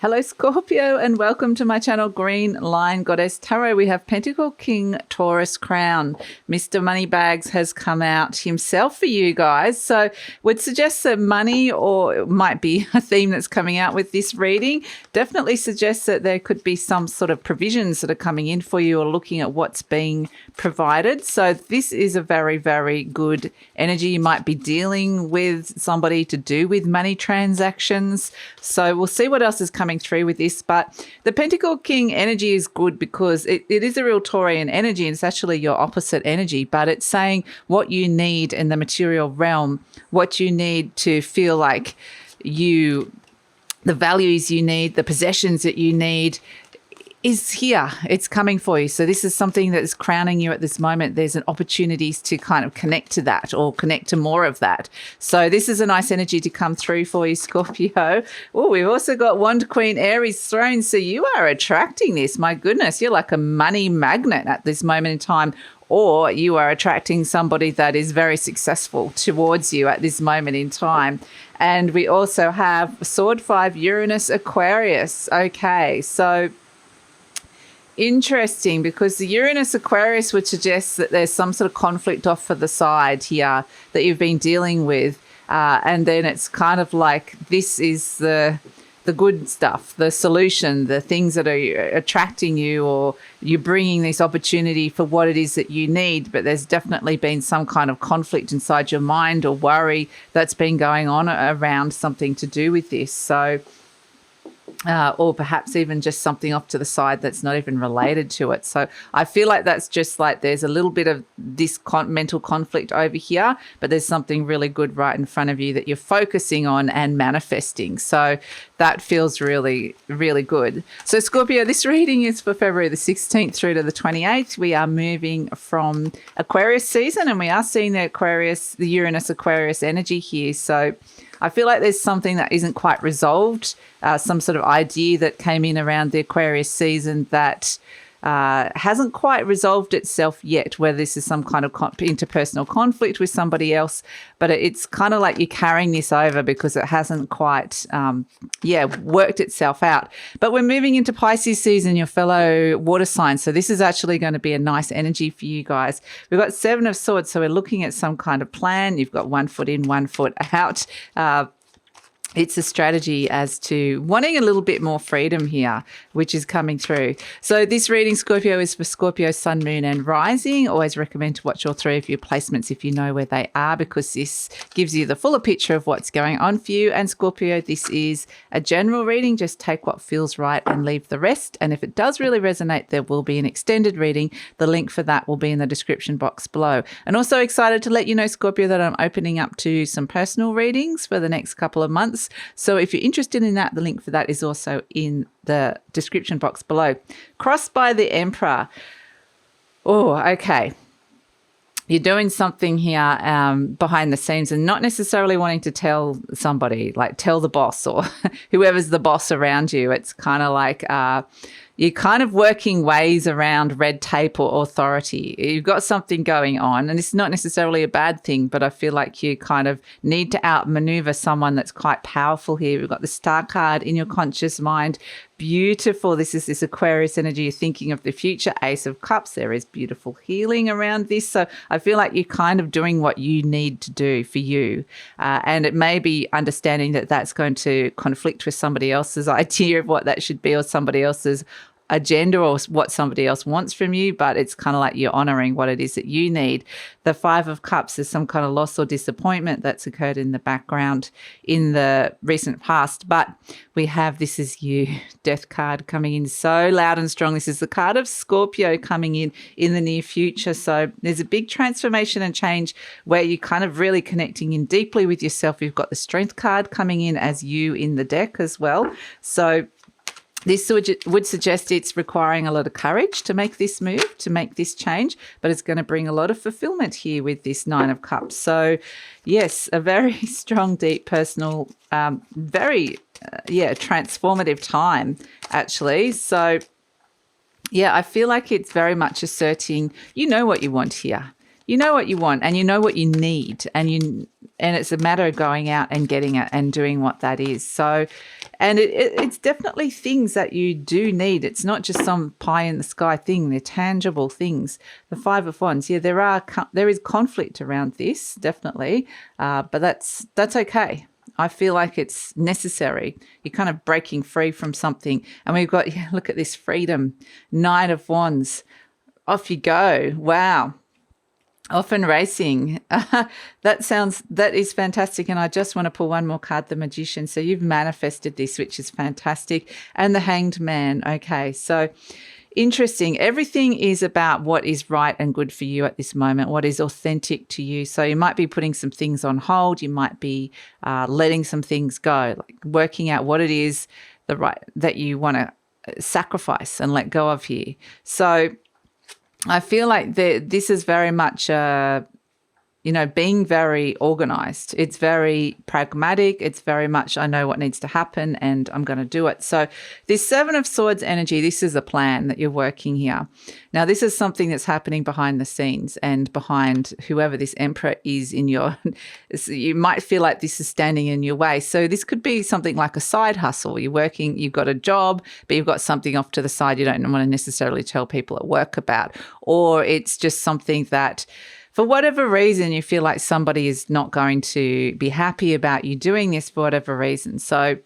Hello, Scorpio, and welcome to my channel, Green Lion Goddess Tarot. We have Pentacle King Taurus Crown. Mr. Moneybags has come out himself for you guys. So would suggest that money, or it might be a theme that's coming out with this reading, definitely suggests that there could be some sort of provisions that are coming in for you or looking at what's being provided. So this is a very, very good energy. You might be dealing with somebody to do with money transactions. So we'll see what else is coming through with this. But the Pentacle King energy is good because it is a real Taurian energy, and it's actually your opposite energy, but it's saying what you need in the material realm, what you need to feel like the values you need, the possessions that you need is here. It's coming for you. So this is something that is crowning you at this moment. There's an opportunities to kind of connect to that or connect to more of that. So this is a nice energy to come through for you, Scorpio. Oh, we've also got Wand Queen Aries Throne. So you are attracting this. My goodness, you're like a money magnet at this moment in time, or you are attracting somebody that is very successful towards you at this moment in time. And we also have Sword 5 Uranus Aquarius. Okay, so interesting, because the Uranus Aquarius would suggest that there's some sort of conflict off for the side here that you've been dealing with. And then it's kind of like this is the good stuff, the solution, the things that are attracting you, or you're bringing this opportunity for what it is that you need. But there's definitely been some kind of conflict inside your mind or worry that's been going on around something to do with this. So or perhaps even just something off to the side that's not even related to it. So I feel like that's just like there's a little bit of this mental conflict over here, but there's something really good right in front of you that you're focusing on and manifesting. So that feels really, really good. So Scorpio, this reading is for February the 16th through to the 28th. We are moving from Aquarius season, and we are seeing the Uranus Aquarius energy here. So I feel like there's something that isn't quite resolved, some sort of idea that came in around the Aquarius season that hasn't quite resolved itself yet, whether this is some kind of interpersonal conflict with somebody else, but it's kind of like you're carrying this over because it hasn't quite, worked itself out. But we're moving into Pisces season, your fellow water signs. So this is actually going to be a nice energy for you guys. We've got 7 of Swords, so we're looking at some kind of plan. You've got 1 foot in, 1 foot out. It's a strategy as to wanting a little bit more freedom here, which is coming through. So this reading, Scorpio, is for Scorpio, Sun, Moon and Rising. Always recommend to watch all 3 of your placements if you know where they are, because this gives you the fuller picture of what's going on for you. And Scorpio, this is a general reading. Just take what feels right and leave the rest. And if it does really resonate, there will be an extended reading. The link for that will be in the description box below. And also excited to let you know, Scorpio, that I'm opening up to some personal readings for the next couple of months. So if you're interested in that, the link for that is also in the description box below. Crossed by the Emperor. Oh, okay. You're doing something here behind the scenes and not necessarily wanting to tell somebody, like tell the boss or whoever's the boss around you. It's kind of like you're kind of working ways around red tape or authority. You've got something going on, and it's not necessarily a bad thing, but I feel like you kind of need to outmaneuver someone that's quite powerful here. We've got the Star card in your conscious mind. Beautiful. This is this Aquarius energy. You're thinking of the future. Ace of Cups. There is beautiful healing around this. So I feel like you're kind of doing what you need to do for you. And it may be understanding that that's going to conflict with somebody else's idea of what that should be, or somebody else's agenda, or what somebody else wants from you, but it's kind of like you're honoring what it is that you need. The 5 of Cups is some kind of loss or disappointment that's occurred in the background in the recent past, but we have This Is You Death card coming in so loud and strong. This is the card of Scorpio coming in the near future. So there's a big transformation and change where you're kind of really connecting in deeply with yourself. You've got the Strength card coming in as you in the deck as well. So this would suggest it's requiring a lot of courage to make this move, to make this change, but it's going to bring a lot of fulfillment here with this 9 of Cups. So, yes, a very strong, deep, personal, very, transformative time, actually. So, yeah, I feel like it's very much asserting, you know what you want here. You know what you want, and you know what you need, and and it's a matter of going out and getting it and doing what that is. So, and it's definitely things that you do need. It's not just some pie in the sky thing. They're tangible things. The Five of Wands, yeah, there is conflict around this, definitely, but that's okay. I feel like it's necessary. You're kind of breaking free from something. And we've got, yeah, look at this freedom. Nine of Wands. Off you go. Wow. Off and racing. That is fantastic. And I just want to pull one more card, the Magician. So you've manifested this, which is fantastic. And the Hanged Man. Okay. So interesting. Everything is about what is right and good for you at this moment, what is authentic to you. So you might be putting some things on hold. You might be letting some things go, like working out what it is that you want to sacrifice and let go of here. So I feel like this is very much, being very organized. It's very pragmatic. It's very much, I know what needs to happen and I'm going to do it. So this Seven of Swords energy, this is a plan that you're working here. Now, this is something that's happening behind the scenes and behind whoever this Emperor is in your, you might feel like this is standing in your way. So this could be something like a side hustle. You're working, you've got a job, but you've got something off to the side you don't want to necessarily tell people at work about. Or it's just something that, for whatever reason, you feel like somebody is not going to be happy about you doing this for whatever reason. So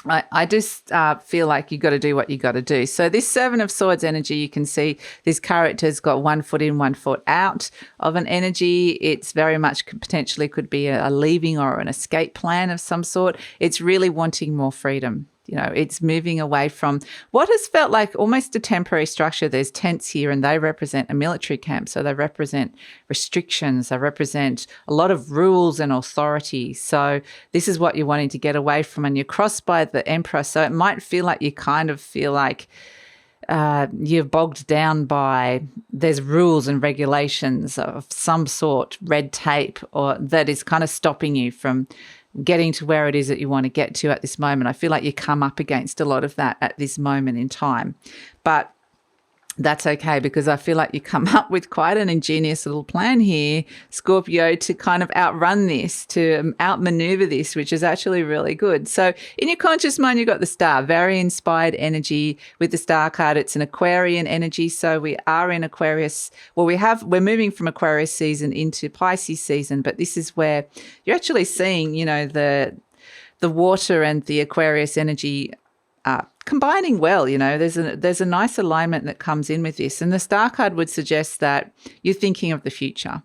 I just feel like you got to do what you got to do. So this Seven of Swords energy, you can see this character's got 1 foot in, 1 foot out of an energy. It's very much potentially could be a leaving or an escape plan of some sort. It's really wanting more freedom. It's moving away from what has felt like almost a temporary structure. There's tents here and they represent a military camp. So they represent restrictions. They represent a lot of rules and authority. So this is what you're wanting to get away from, and you're crossed by the Emperor. So it might feel like you kind of feel like you're bogged down by there's rules and regulations of some sort, red tape, or that is kind of stopping you from getting to where it is that you want to get to at this moment. I feel like you come up against a lot of that at this moment in time. But that's okay, because I feel like you come up with quite an ingenious little plan here, Scorpio, to kind of outrun this, to outmaneuver this, which is actually really good. So in your conscious mind, you've got the Star, very inspired energy with the Star card. It's an Aquarian energy. So we are in Aquarius. Well, we're moving from Aquarius season into Pisces season, but this is where you're actually seeing, the water and the Aquarius energy combining well. There's a nice alignment that comes in with this, and the Star card would suggest that you're thinking of the future,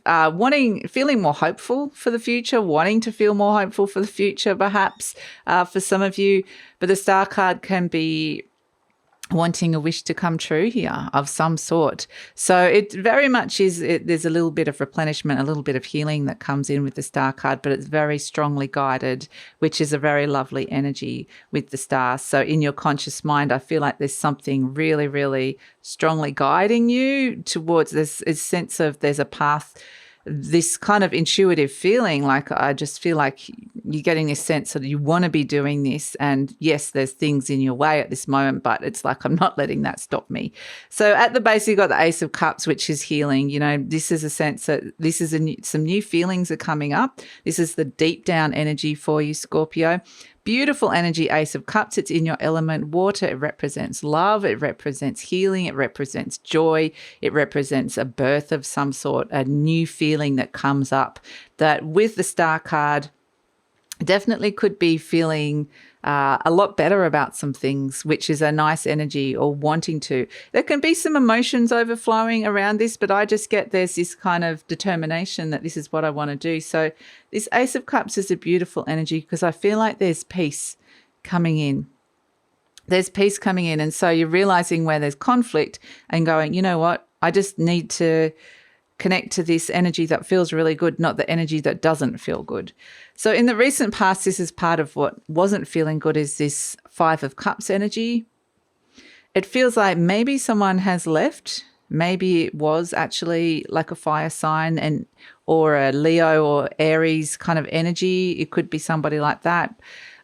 feeling more hopeful for the future, wanting to feel more hopeful for the future, perhaps for some of you. But the Star card can be wanting a wish to come true here of some sort. So it very much is, there's a little bit of replenishment, a little bit of healing that comes in with the Star card, but it's very strongly guided, which is a very lovely energy with the Star. So in your conscious mind, I feel like there's something really, really strongly guiding you towards this sense of there's a path, this kind of intuitive feeling. Like, I just feel like you're getting this sense that you want to be doing this. And yes, there's things in your way at this moment, but it's like, I'm not letting that stop me. So at the base, you've got the Ace of Cups, which is healing. This is a sense that this is some new feelings are coming up. This is the deep down energy for you, Scorpio. Beautiful energy, Ace of Cups. It's in your element water. It represents love. It represents healing. It represents joy. It represents a birth of some sort, a new feeling that comes up that with the Star card definitely could be feeling a lot better about some things, which is a nice energy, or wanting to. There can be some emotions overflowing around this, but I just get there's this kind of determination that this is what I want to do. So this Ace of Cups is a beautiful energy because I feel like there's peace coming in. There's peace coming in. And so you're realizing where there's conflict and going, you know what, I just need to connect to this energy that feels really good, not the energy that doesn't feel good. So in the recent past, this is part of what wasn't feeling good, is this Five of Cups energy. It feels like maybe someone has left. Maybe it was actually like a fire sign or a Leo or Aries kind of energy. It could be somebody like that,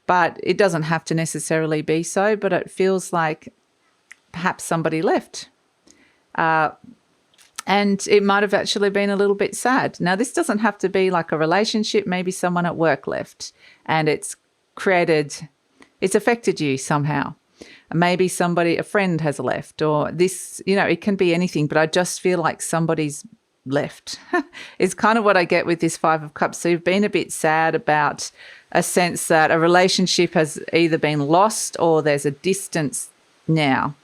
but it doesn't have to necessarily be so. But it feels like perhaps somebody left. And it might have actually been a little bit sad. Now, this doesn't have to be like a relationship. Maybe someone at work left and it's affected you somehow. Maybe a friend has left, or this, it can be anything, but I just feel like somebody's left. It's kind of what I get with this Five of Cups. So you've been a bit sad about a sense that a relationship has either been lost or there's a distance now.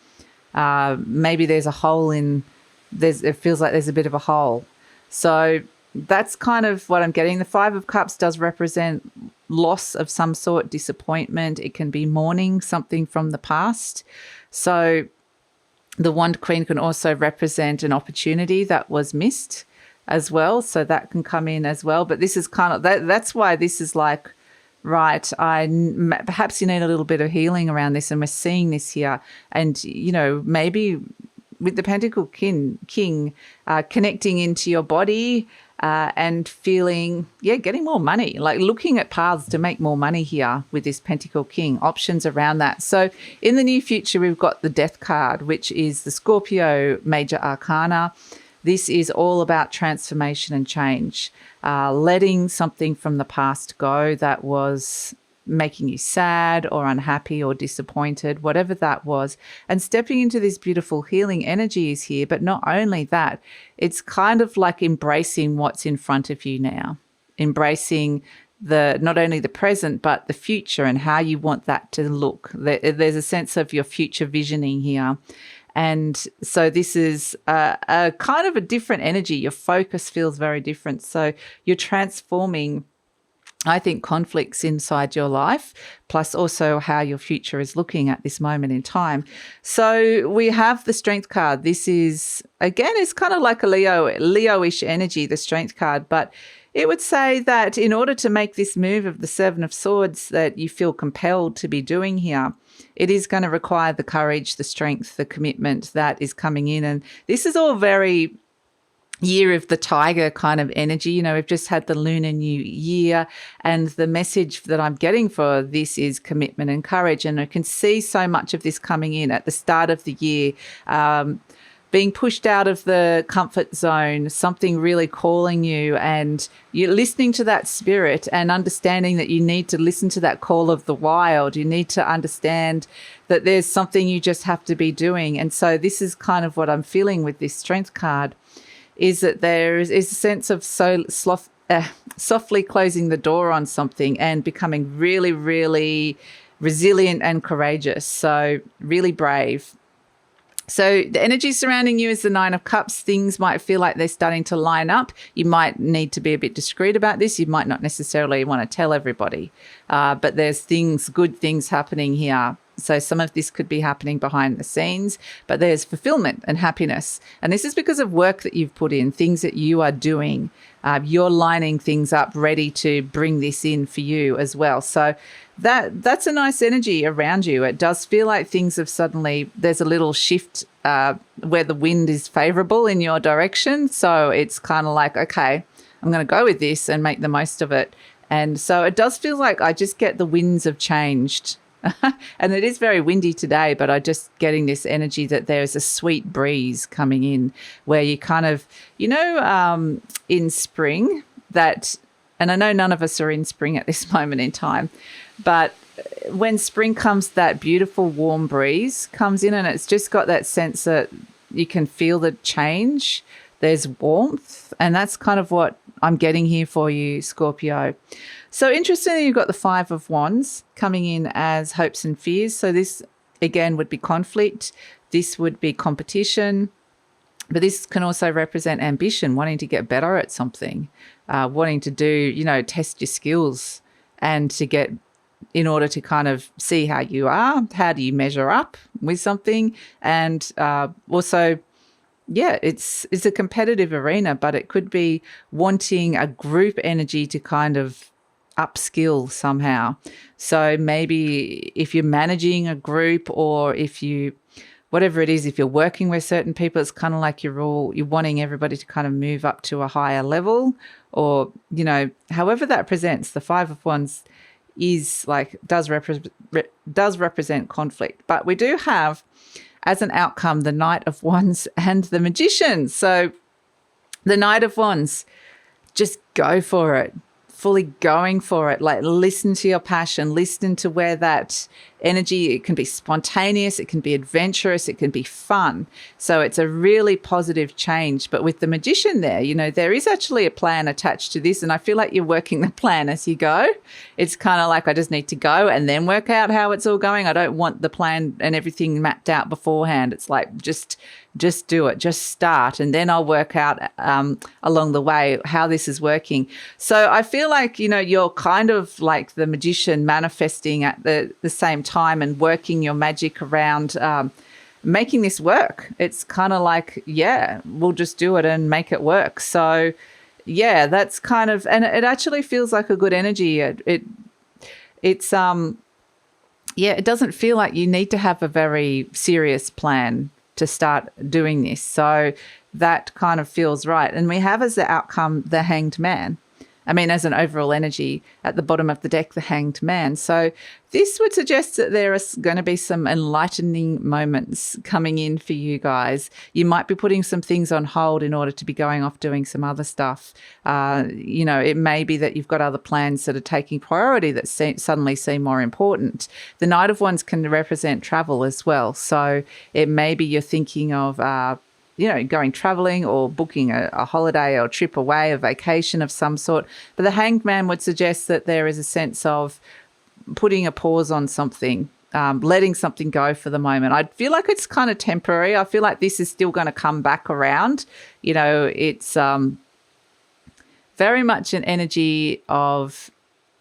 Maybe there's a hole it feels like there's a bit of a hole. So that's kind of what I'm getting. The Five of Cups does represent loss of some sort, disappointment. It can be mourning something from the past. So the Wand Queen can also represent an opportunity that was missed as well. So that can come in as well. But this is kind of, that's why this is like, right, perhaps you need a little bit of healing around this, and we're seeing this here. And, maybe with the Pentacle King, connecting into your body and feeling, getting more money, like looking at paths to make more money here with this Pentacle King, options around that. So in the near future, we've got the Death card, which is the Scorpio Major Arcana. This is all about transformation and change, letting something from the past go that was making you sad or unhappy or disappointed, whatever that was, and stepping into this beautiful healing energy is here. But not only that, it's kind of like embracing what's in front of you now, embracing not only the present, but the future and how you want that to look. There's a sense of your future visioning here. And so this is a kind of a different energy. Your focus feels very different. So you're transforming, I think, conflicts inside your life, plus also how your future is looking at this moment in time. So we have the Strength card. This is, again, it's kind of like a Leo-ish energy, the Strength card, but it would say that in order to make this move of the Seven of Swords that you feel compelled to be doing here, it is going to require the courage, the strength, the commitment that is coming in. And this is all very Year of the Tiger kind of energy. We've just had the Lunar New Year, and the message that I'm getting for this is commitment and courage. And I can see so much of this coming in at the start of the year, being pushed out of the comfort zone, something really calling you, and you're listening to that spirit and understanding that you need to listen to that call of the wild. You need to understand that there's something you just have to be doing. And so this is kind of what I'm feeling with this Strength card, is that there is a sense of softly closing the door on something and becoming really, really resilient and courageous. So really brave. So the energy surrounding you is the Nine of Cups. Things might feel like they're starting to line up. You might need to be a bit discreet about this. You might not necessarily want to tell everybody, but there's good things happening here. So some of this could be happening behind the scenes, but there's fulfillment and happiness. And this is because of work that you've put in, things that you are doing. You're lining things up ready to bring this in for you as well. So that's a nice energy around you. It does feel like things have there's a little shift where the wind is favorable in your direction. So it's kind of like, okay, I'm going to go with this and make the most of it. And so it does feel like I just get the winds have changed. And it is very windy today, but I'm just getting this energy that there's a sweet breeze coming in where you kind of, in spring and I know none of us are in spring at this moment in time, but when spring comes, that beautiful warm breeze comes in, and it's just got that sense that you can feel the change. There's warmth, and that's kind of what I'm getting here for you, Scorpio. So interestingly, you've got the Five of Wands coming in as hopes and fears. So this, again, would be conflict. This would be competition. But this can also represent ambition, wanting to get better at something, wanting to do, test your skills and in order to kind of see how you are, how do you measure up with something. And also, it's a competitive arena, but it could be wanting a group energy to kind of upskill somehow. So maybe if you're managing a group, or whatever it is, if you're working with certain people, it's kind of like you're wanting everybody to kind of move up to a higher level, or, however that presents. The Five of Wands does represent conflict, but we do have as an outcome the Knight of Wands and the Magician. So The Knight of Wands, just go for it. Fully going for it. Like, listen to your passion, listen to where that energy, it can be spontaneous, it can be adventurous, it can be fun. So it's a really positive change. But with the Magician there, you know, there is actually a plan attached to this. And I feel like you're working the plan as you go. It's kind of like, I just need to go and then work out how it's all going. I don't want the plan and everything mapped out beforehand. It's like, just do it, just start, and then I'll work out along the way how this is working. So I feel like, you know, you're kind of like the Magician, manifesting at the same time and working your magic around making this work. It's kind of like, yeah, we'll just do it and make it work. So yeah, that's kind of, and it actually feels like a good energy. It's yeah, it doesn't feel like you need to have a very serious plan to start doing this. So that kind of feels right. And we have as the outcome the Hanged Man. I mean, as an overall energy at the bottom of the deck, the Hanged Man. So this would suggest that there are going to be some enlightening moments coming in for you guys. You might be putting some things on hold in order to be going off doing some other stuff. You know, it may be that you've got other plans that are taking priority that suddenly seem more important. The Knight of Wands can represent travel as well. So it may be you're thinking of you know, going traveling or booking a holiday or a trip away, a vacation of some sort. But the Hanged Man would suggest that there is a sense of putting a pause on something, letting something go for the moment. I feel like it's kind of temporary. I feel like this is still going to come back around. You know, it's very much an energy of,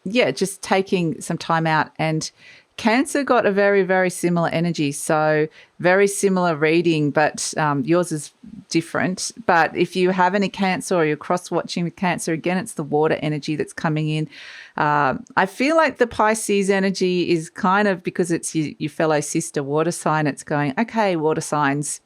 yeah, just taking some time out. And Cancer got a very, very similar energy. So very similar reading, but yours is different. But if you have any Cancer or you're cross-watching with Cancer, again, it's the water energy that's coming in. I feel like the Pisces energy is kind of, because it's your fellow sister water sign, it's going, okay, water signs,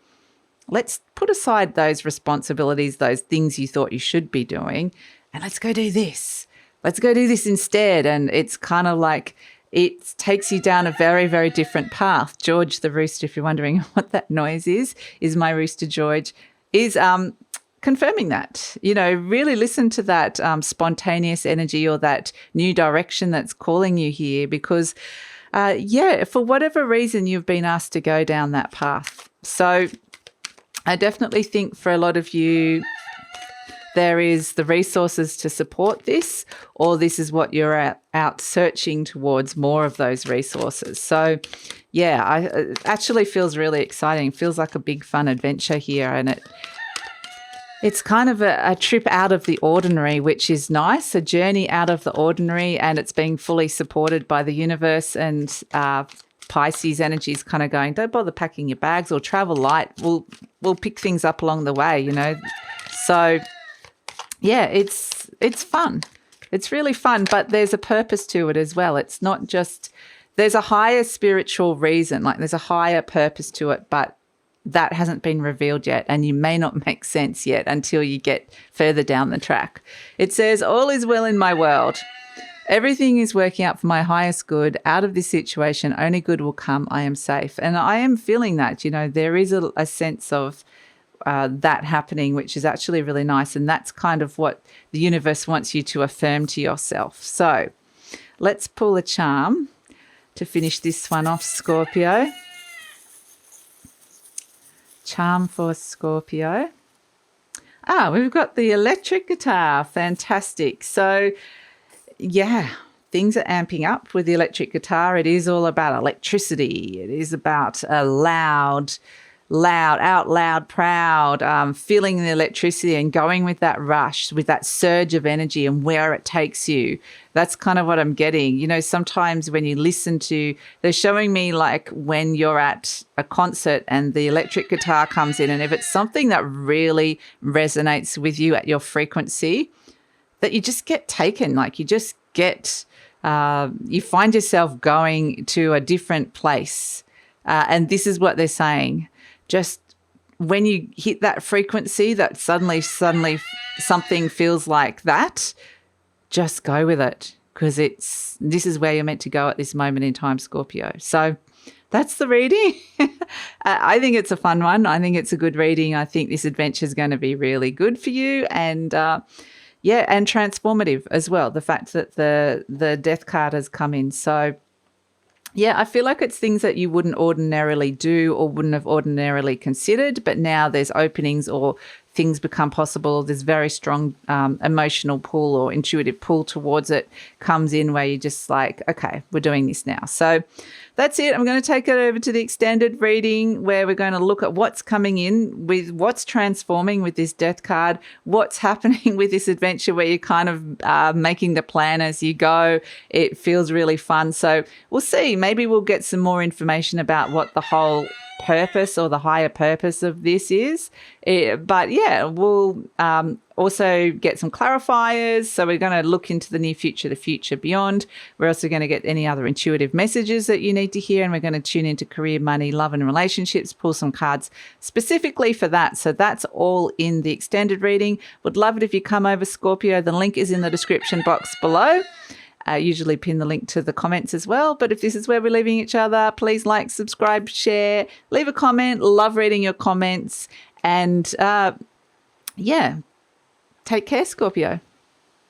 let's put aside those responsibilities, those things you thought you should be doing, and let's go do this. Let's go do this instead. And it's kind of like, it takes you down a very, very different path. George the rooster, if you're wondering what that noise is my rooster George, is confirming that. You know, really listen to that spontaneous energy or that new direction that's calling you here, because, yeah, for whatever reason, you've been asked to go down that path. So I definitely think for a lot of you, there is the resources to support this, or this is what you're out searching towards, more of those resources. So, yeah, it actually feels really exciting. It feels like a big fun adventure here, and it's kind of a trip out of the ordinary, which is nice, a journey out of the ordinary, and it's being fully supported by the universe. And Pisces energy is kind of going, don't bother packing your bags or travel light. We'll pick things up along the way, you know. So yeah, it's fun. It's really fun, but there's a purpose to it as well. It's not just, there's a higher spiritual reason, like there's a higher purpose to it, but that hasn't been revealed yet, and you may not make sense yet until you get further down the track. It says, all is well in my world. Everything is working out for my highest good. Out of this situation, only good will come. I am safe. And I am feeling that, you know, there is a sense of that happening, which is actually really nice. And that's kind of what the universe wants you to affirm to yourself. So let's pull a charm to finish this one off, Scorpio. Charm for Scorpio. We've got the electric guitar. Fantastic. So, yeah, things are amping up with the electric guitar. It is all about electricity. It is about a loud, out loud, proud, feeling the electricity and going with that rush, with that surge of energy and where it takes you. That's kind of what I'm getting. You know, sometimes when you listen to, they're showing me like when you're at a concert and the electric guitar comes in, and if it's something that really resonates with you at your frequency, that you just get taken, like you just get, you find yourself going to a different place. And this is what they're saying. Just when you hit that frequency that suddenly something feels like that, just go with it, because this is where you're meant to go at this moment in time, Scorpio. So that's the reading. I think it's a fun one. I think it's a good reading. I think this adventure is going to be really good for you, and and transformative as well. The fact that the death card has come in, so. Yeah, I feel like it's things that you wouldn't ordinarily do or wouldn't have ordinarily considered, but now there's openings or things become possible. There's very strong emotional pull or intuitive pull towards it comes in where you're just like, okay, we're doing this now. So that's it. I'm going to take it over to the extended reading where we're going to look at what's coming in with what's transforming with this death card, what's happening with this adventure where you're kind of making the plan as you go. It feels really fun. So we'll see. Maybe we'll get some more information about what the whole purpose or the higher purpose of this is. But yeah, we'll also get some clarifiers. So we're going to look into the near future, the future beyond. We're also going to get any other intuitive messages that you need to hear. And we're going to tune into career, money, love and relationships, pull some cards specifically for that. So that's all in the extended reading. Would love it if you come over, Scorpio. The link is in the description box below. Usually pin the link to the comments as well. But if this is where we're leaving each other, please like, subscribe, share, leave a comment. Love reading your comments. And take care, Scorpio.